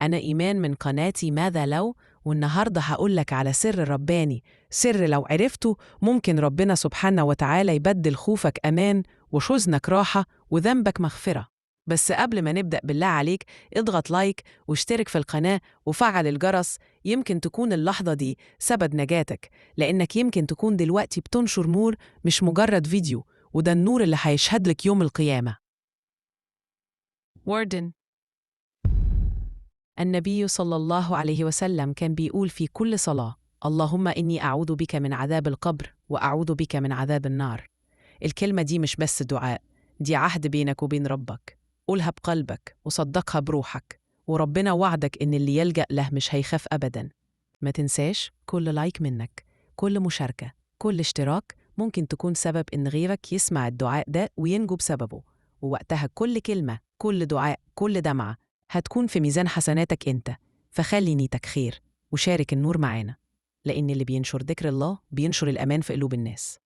أنا إيمان من قناتي ماذا لو، والنهاردة هقولك على سر رباني، سر لو عرفته ممكن ربنا سبحانه وتعالى يبدل خوفك أمان وحزنك راحة وذنبك مغفرة. بس قبل ما نبدأ بالله عليك اضغط لايك واشترك في القناة وفعل الجرس، يمكن تكون اللحظة دي سبب نجاتك، لأنك يمكن تكون دلوقتي بتنشر نور مش مجرد فيديو، وده النور اللي هيشهد لك يوم القيامة. وردن. النبي صلى الله عليه وسلم كان بيقول في كل صلاة: اللهم إني أعوذ بك من عذاب القبر وأعوذ بك من عذاب النار. الكلمة دي مش بس دعاء، دي عهد بينك وبين ربك. قولها بقلبك وصدقها بروحك، وربنا وعدك إن اللي يلجأ له مش هيخاف أبداً. ما تنساش، كل لايك منك، كل مشاركة، كل اشتراك ممكن تكون سبب إن غيرك يسمع الدعاء ده وينجو بسببه، ووقتها كل كلمة، كل دعاء، كل دمعة هتكون في ميزان حسناتك أنت. فخلي نيتك خير وشارك النور معانا، لأن اللي بينشر ذكر الله بينشر الأمان في قلوب الناس.